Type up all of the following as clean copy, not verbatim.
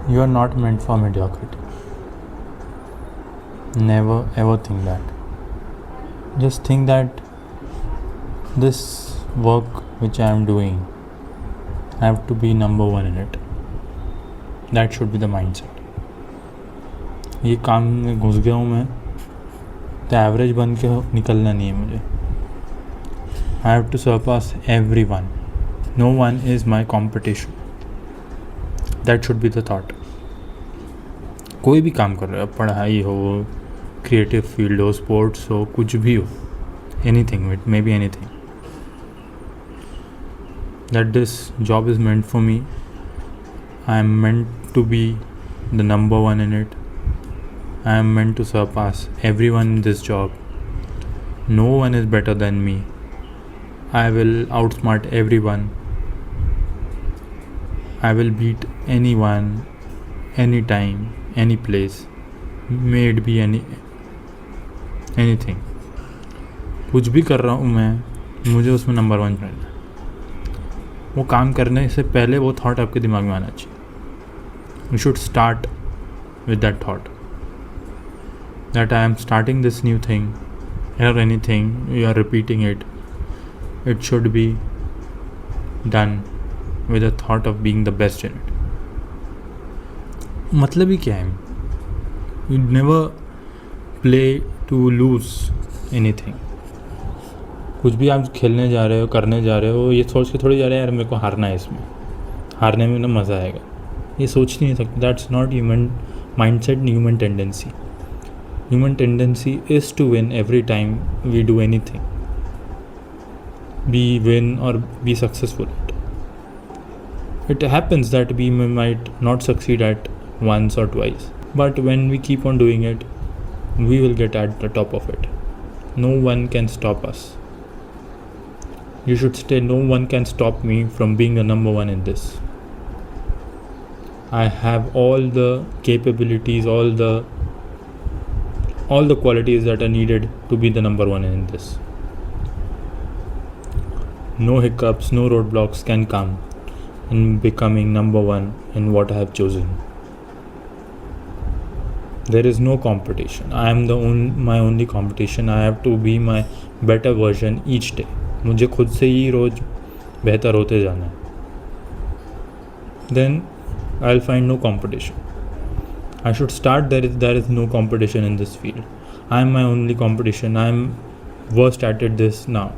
You are not meant for mediocrity. Never ever think that. Just think that this work which I am doing, I have to be number one in it. That should be the mindset. ये काम में घुस गया हूँ मैं, तो average बन के निकलना नहीं है मुझे. I have to surpass everyone. No one is my competition. That should be the thought. कोई भी काम कर रहे हो, पढ़ाई हो, क्रिएटिव फील्ड हो, स्पोर्ट्स हो, कुछ भी हो, anything, it may be anything. That this job is meant for me. I am meant to be the number one in it. I am meant to surpass everyone in this job. No one is better than me. I will outsmart everyone. I will beat anyone, anytime, any place. May it be anything. कुछ भी कर रहा हूँ मैं, मुझे उसमें number one रहना है. वो काम करने से पहले वो थॉट आपके दिमाग में आना चाहिए. You should start with that thought. That I am starting this new thing or anything, you are repeating it. It should be done with the thought of being the best in it. मतलब ही क्या है? You never play to lose anything. कुछ भी आप खेलने जा रहे हो, करने जा रहे हो, ये सोच के थोड़ी जा रहे हैं यार मेरे को हारना है, इसमें हारने में ना मज़ा आएगा. ये सोच नहीं सकते. That's not human mindset, human tendency. Human tendency is to win every time we do anything. Be win or be successful. It happens that we might not succeed at once or twice. But when we keep on doing it, we will get at the top of it. No one can stop us. You should stay. No one can stop me from being the number one in this. I have all the capabilities, all the qualities that are needed to be the number one in this. No hiccups, no roadblocks can come in becoming number one in what I have chosen. There is no competition. I am my only competition. I have to be my better version each day. मुझे खुद से ही रोज बेहतर होते जाना है. Then I'll find no competition. I should start. There is no competition in this field. I am my only competition. I am worst at this now,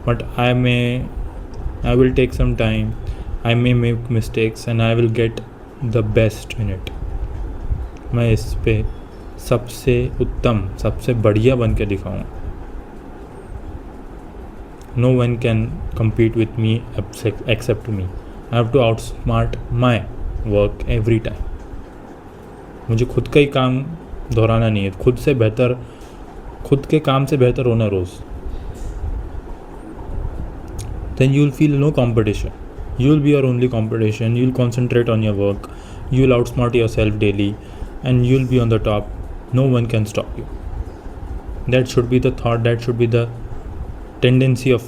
but I will take some time. I may make mistakes and I will get the best in it. मैं इस पे सबसे उत्तम, सबसे बढ़िया बन के दिखाऊँ. No one can compete with me except me. I have to outsmart my work every time. मुझे खुद का ही काम दोहराना नहीं है. खुद के काम से बेहतर होना रोज़. Then you will feel no competition. You will be your only competition. You will concentrate on your work. You will outsmart yourself daily and you will be on the top. No one can stop you. That should be the thought. That should be the tendency of.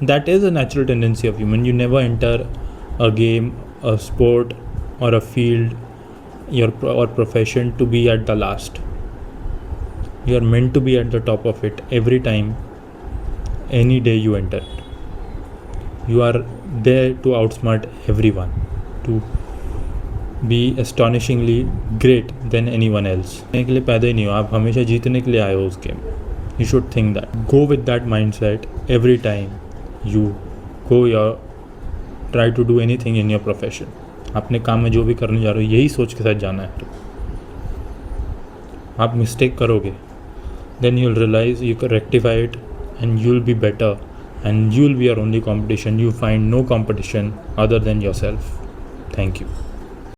That is a natural tendency of human. You never enter a game, a sport or a field or profession to be at the last. You are meant to be at the top of it every time, any day you enter it. You are there to outsmart everyone, to be astonishingly great than anyone else. जीतने के लिए पैदा ही नहीं हो आप, हमेशा जीतने के लिए आए हो उस game. You should think that. Go with that mindset every time you try to do anything in your profession. अपने काम में जो भी करने जा रहे हो यही सोच के साथ जाना है. आप मिस्टेक करोगे, then you'll realize you can rectify it and you'll be better and you'll be your only competition. You find no competition other than yourself. Thank you.